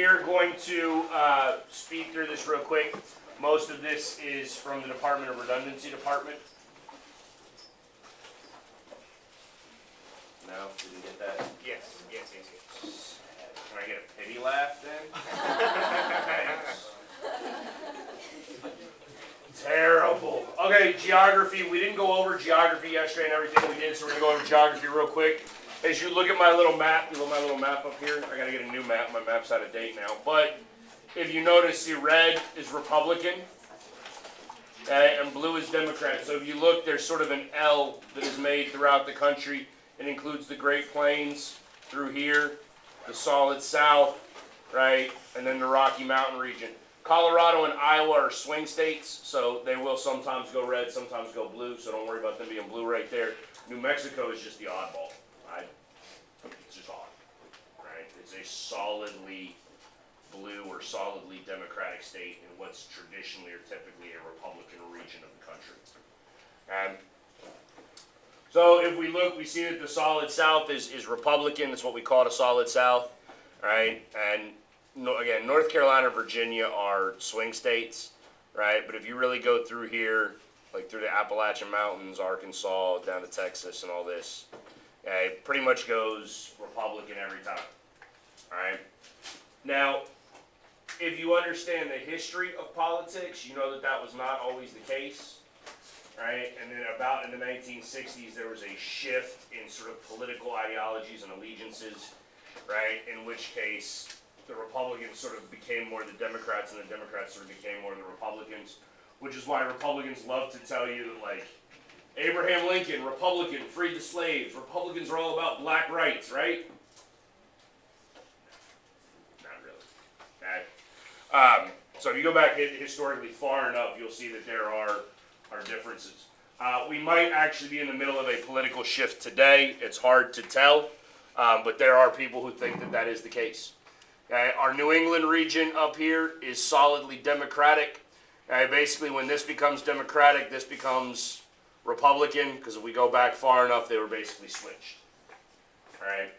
are going to speed through this real quick. Most of this is from the Department of Redundancy Department. No, didn't get that? Yes. Can I get a pity laugh then? Terrible. Okay, geography. We didn't go over geography yesterday and everything we did, so we're going to go over geography real quick. As you look at my little map, you know my little map up here? I got to get a new map. My map's out of date now. But if you notice, the red is Republican, okay, and blue is Democrat. So if you look, there's sort of an L that is made throughout the country. It includes the Great Plains through here, the Solid South, right, and then the Rocky Mountain region. Colorado and Iowa are swing states, so they will sometimes go red, sometimes go blue, so don't worry about them being blue right there. New Mexico is just the oddball. It's just odd, right? It's a solidly blue or solidly Democratic state in what's traditionally or typically a Republican region of the country. So if we look, we see that the Solid South is Republican. That's what we call the Solid South, right? And again, North Carolina and Virginia are swing states, right? But if you really go through here, like through the Appalachian Mountains, Arkansas, down to Texas and all this, it pretty much goes Republican every time, all right? Now, if you understand the history of politics, you know that that was not always the case, right? And then about in the 1960s, there was a shift in sort of political ideologies and allegiances, right? In which case, the Republicans sort of became more the Democrats, and the Democrats sort of became more the Republicans, which is why Republicans love to tell you that, like, Abraham Lincoln, Republican, freed the slaves. Republicans are all about black rights, right? Not really. Okay. So if you go back historically far enough, you'll see that there are differences. We might actually be in the middle of a political shift today. It's hard to tell, but there are people who think that that is the case. Okay? Our New England region up here is solidly Democratic. Okay? Basically, when this becomes Democratic, this becomes Republican, because if we go back far enough, they were basically switched. All right.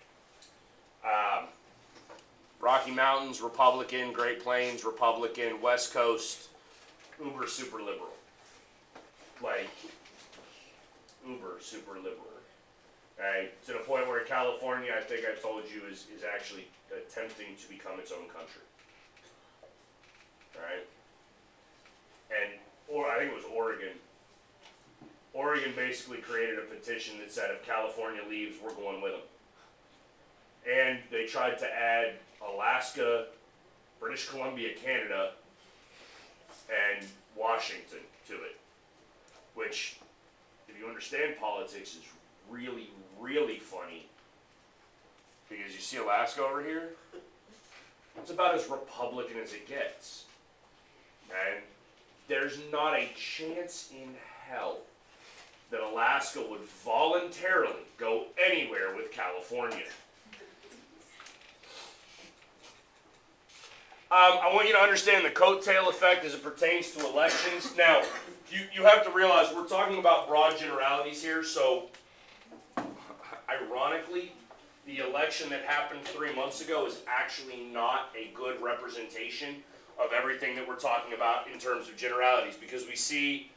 Rocky Mountains, Republican. Great Plains, Republican. West Coast, uber super liberal. Like, uber super liberal. Okay. To the point where California, I think I told you, is actually attempting to become its own country. All right. Or I think it was Oregon. Oregon basically created a petition that said if California leaves, we're going with them. And they tried to add Alaska, British Columbia, Canada, and Washington to it. Which, if you understand politics, is really, really funny. Because you see Alaska over here? It's about as Republican as it gets. And there's not a chance in hell that Alaska would voluntarily go anywhere with California. I want you to understand the coattail effect as it pertains to elections. Now, you have to realize we're talking about broad generalities here, so ironically, the election that happened 3 months ago is actually not a good representation of everything that we're talking about in terms of generalities, because we see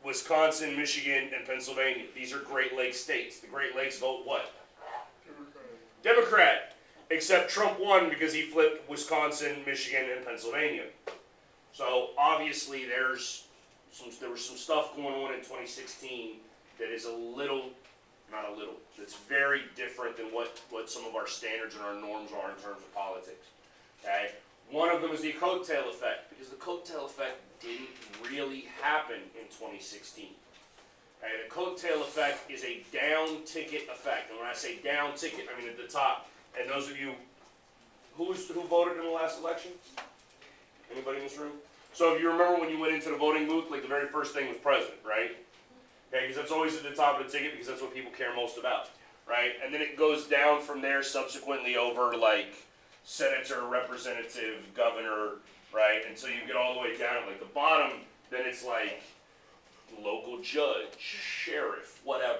Wisconsin, Michigan, and Pennsylvania. These are Great Lakes states. The Great Lakes vote what? Democrat. Except Trump won because he flipped Wisconsin, Michigan, and Pennsylvania. So obviously there was some stuff going on in 2016 that is that's very different than what some of our standards and our norms are in terms of politics. Okay? One of them is the coattail effect, because the coattail effect didn't really happen in 2016. Okay? The coattail effect is a down ticket effect. And when I say down ticket, I mean at the top. And those of you, who voted in the last election? Anybody in this room? So if you remember when you went into the voting booth, like the very first thing was president, right? Okay, because that's always at the top of the ticket because that's what people care most about, right? And then it goes down from there subsequently over like senator, representative, governor, right? And so you get all the way down at like the bottom, then it's like local judge, sheriff, whatever,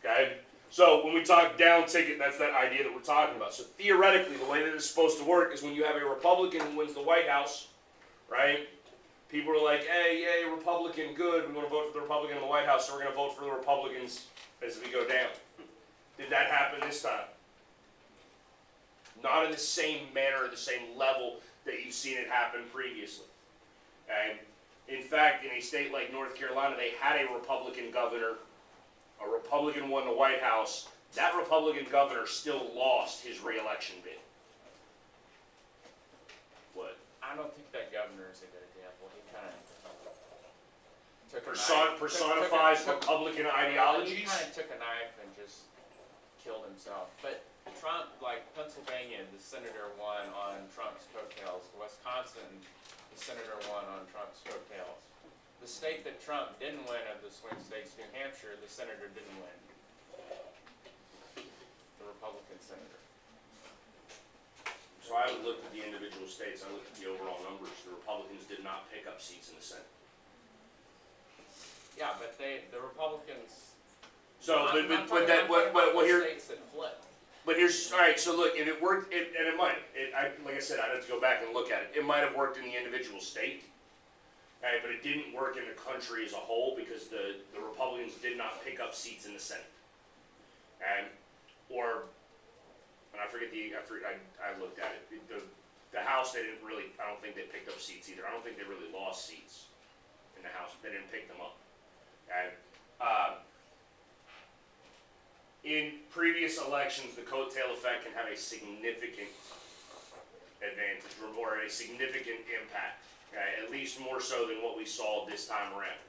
okay? So when we talk down ticket, that's that idea that we're talking about. So theoretically, the way that it's supposed to work is when you have a Republican who wins the White House, right? People are like, hey, yay, Republican, good. We want to vote for the Republican in the White House, so we're going to vote for the Republicans as we go down. Did that happen this time? Not in the same manner, the same level that you've seen it happen previously. And in fact, in a state like North Carolina, they had a Republican governor. A Republican won the White House. That Republican governor still lost his re-election bid. What? I don't think that governor is a good example. He kind of Personifies Republican ideologies? He kind of took a knife and just killed himself. But Trump, like Pennsylvania, the senator won on Trump's coattails. Wisconsin, the senator won on Trump's coattails. The state that Trump didn't win of the swing states, New Hampshire, the senator didn't win. The Republican senator. So I looked at the individual states, I looked at the overall numbers. The Republicans did not pick up seats in the Senate. Yeah, but the Republicans. So, I'm but talking that, about what here? states that flip. But here's, all right, so look, if it worked, and it might, like I said, I'd have to go back and look at it. It might have worked in the individual state, okay, but it didn't work in the country as a whole because the Republicans did not pick up seats in the Senate. And I looked at it. The House, they didn't really, I don't think they picked up seats either. I don't think they really lost seats in the House. They didn't pick them up. And in previous elections, the coattail effect can have a significant advantage or a significant impact, okay? At least more so than what we saw this time around.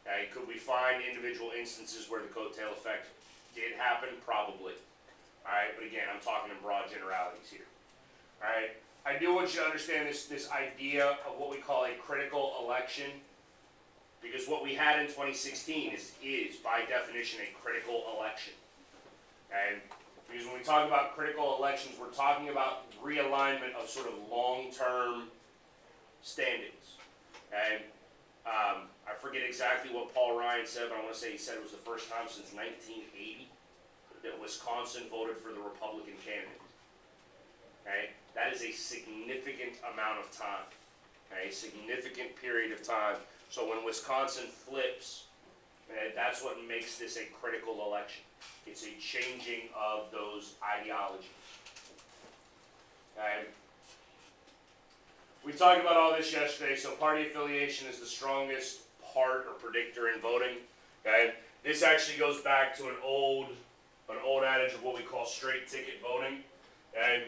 Okay? Could we find individual instances where the coattail effect did happen? Probably. All right, but again, I'm talking in broad generalities here. All right, I do want you to understand this idea of what we call a critical election, because what we had in 2016 is by definition a critical election. And because when we talk about critical elections, we're talking about realignment of sort of long-term standings. And I forget exactly what Paul Ryan said, but I want to say he said it was the first time since 1980 that Wisconsin voted for the Republican candidate. Okay? That is a significant amount of time. Okay? A significant period of time. So when Wisconsin flips, okay, that's what makes this a critical election. It's a changing of those ideologies. Okay? We talked about all this yesterday, so party affiliation is the strongest part or predictor in voting. Okay? This actually goes back to an old adage of what we call straight ticket voting. And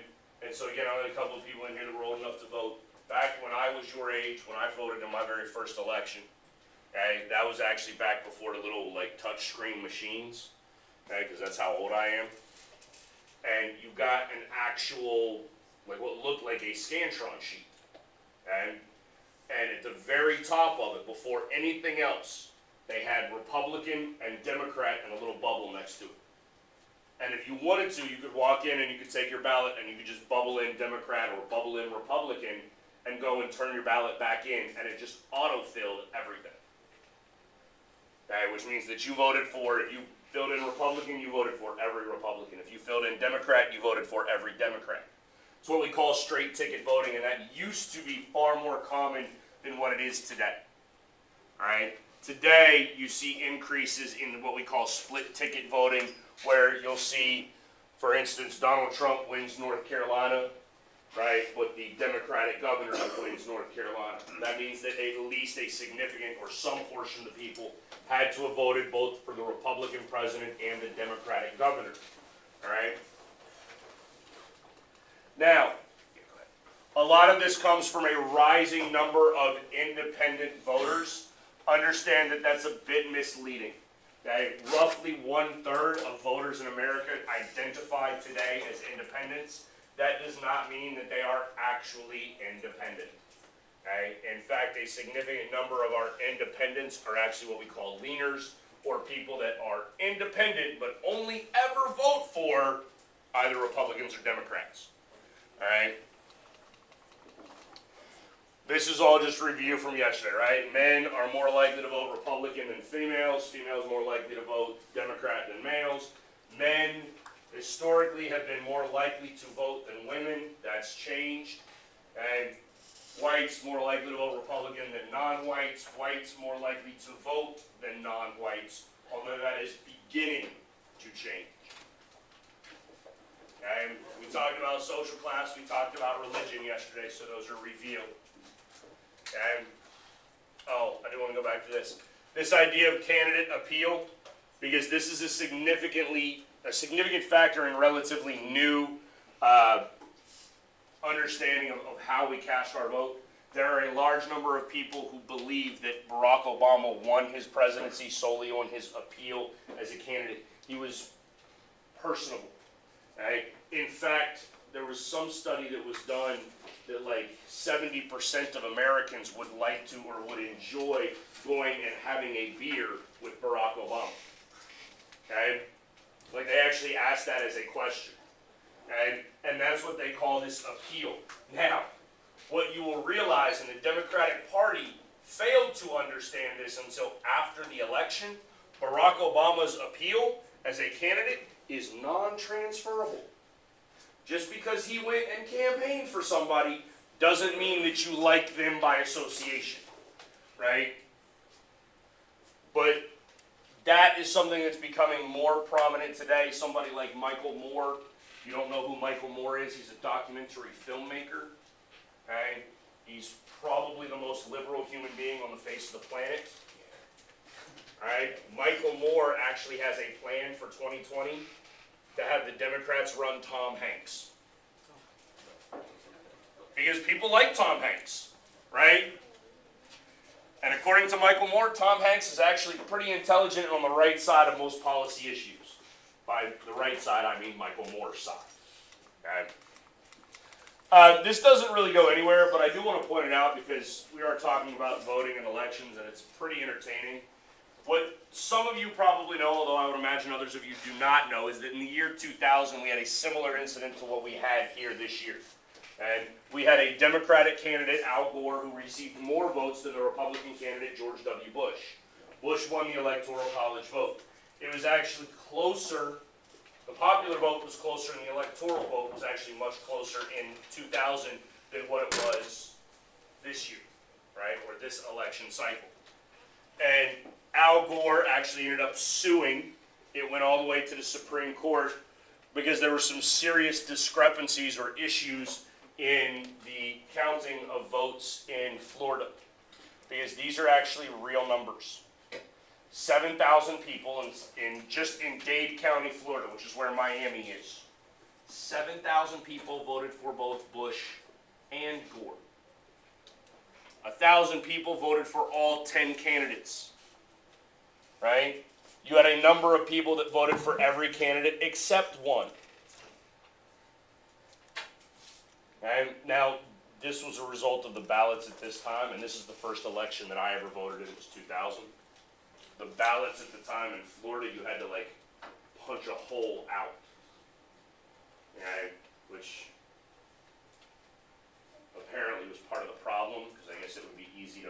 so again, I had a couple of people in here that were old enough to vote. Back when I was your age, when I voted in my very first election, okay, that was actually back before the little like touch screen machines, okay, because that's how old I am. And you got an actual, like what looked like a Scantron sheet. And at the very top of it, before anything else, they had Republican and Democrat and a little bubble next to it. And if you wanted to, you could walk in and you could take your ballot and you could just bubble in Democrat or bubble in Republican and go and turn your ballot back in, and it just auto-filled everything. Okay, which means that you voted for, if you filled in Republican, you voted for every Republican. If you filled in Democrat, you voted for every Democrat. It's what we call straight ticket voting, and that used to be far more common than what it is today. All right? Today, you see increases in what we call split ticket voting, where you'll see, for instance, Donald Trump wins North Carolina, right, but the Democratic governor wins North Carolina. That means that at least a significant or some portion of the people had to have voted both for the Republican president and the Democratic governor. All right? Now, a lot of this comes from a rising number of independent voters. Understand that that's a bit misleading. Okay? Roughly 1/3 of voters in America identify today as independents. That does not mean that they are actually independent. Okay? In fact, a significant number of our independents are actually what we call leaners, or people that are independent but only ever vote for either Republicans or Democrats. All right? This is all just review from yesterday, right? Men are more likely to vote Republican than females. Females more likely to vote Democrat than males. Men been more likely to vote than women. That's changed. And whites more likely to vote Republican than non-whites. Whites more likely to vote than non-whites, although that is beginning to change. Okay? We talked about social class, we talked about religion yesterday, so those are revealed. Okay? Oh, I do want to go back to this. This idea of candidate appeal, because this is a significant factor in relatively new understanding of how we cast our vote. There are a large number of people who believe that Barack Obama won his presidency solely on his appeal as a candidate. He was personable. Right? In fact, there was some study that was done that like 70% of Americans would like to or would enjoy going and having a beer with Barack Obama. Okay? Like they actually asked that as a question. Okay? And that's what they call this appeal. Now, what you will realize, and the Democratic Party failed to understand this until after the election, Barack Obama's appeal as a candidate is non-transferable. Just because he went and campaigned for somebody doesn't mean that you like them by association, right? But that is something that's becoming more prominent today. Somebody like Michael Moore. If you don't know who Michael Moore is, he's a documentary filmmaker. Okay? He's probably the most liberal human being on the face of the planet. Right? Michael Moore actually has a plan for 2020 to have the Democrats run Tom Hanks. Because people like Tom Hanks, right? And according to Michael Moore, Tom Hanks is actually pretty intelligent and on the right side of most policy issues. By the right side, I mean Michael Moore's side. Okay? This doesn't really go anywhere, but I do want to point it out because we are talking about voting and elections, and it's pretty entertaining. What some of you probably know, although I would imagine others of you do not know, is that in the year 2000, we had a similar incident to what we had here this year. And we had a Democratic candidate, Al Gore, who received more votes than the Republican candidate, George W. Bush. Bush won the Electoral College vote. It was actually closer, the popular vote was closer, and the electoral vote was actually much closer in 2000 than what it was this year, right, or this election cycle. And Al Gore actually ended up suing. It went all the way to the Supreme Court because there were some serious discrepancies or issues in the counting of votes in Florida. Because these are actually real numbers. 7,000 people just in Dade County, Florida, which is where Miami is. 7,000 people voted for both Bush and Gore. 1,000 people voted for all 10 candidates. Right? You had a number of people that voted for every candidate except one. And now, this was a result of the ballots at this time, and this is the first election that I ever voted in. It was 2000. The ballots at the time in Florida, you had to like punch a hole out, which apparently was part of the problem, because I guess it would be easy to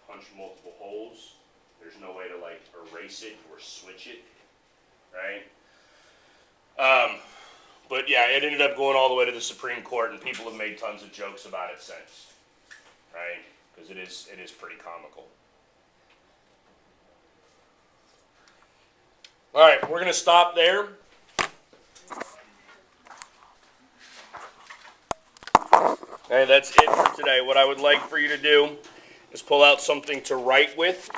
punch multiple holes. There's no way to like erase it or switch it, right? But yeah, it ended up going all the way to the Supreme Court, and people have made tons of jokes about it since, right? Because it is pretty comical. All right, we're going to stop there. Okay, that's it for today. What I would like for you to do is pull out something to write with.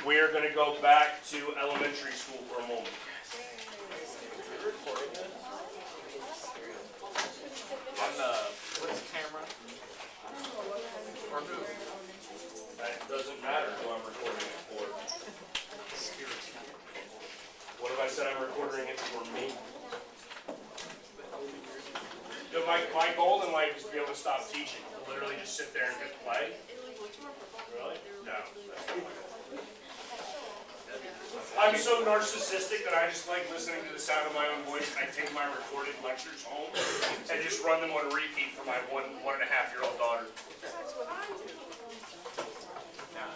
We are going to go back to elementary school for a moment. On the camera? Or who? That doesn't matter who I'm recording it for. What if I said I'm recording it for me? My goal in life is to be able to stop teaching. Literally just sit there and hit play. Really? No. I'm so narcissistic that I just like listening to the sound of my own voice. I take my recorded lectures home and just run them on repeat for my one and a half year old daughter.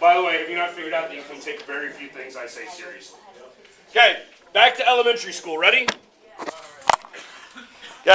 By the way, have you not figured out that you can take very few things I say seriously? Okay, back to elementary school. Ready?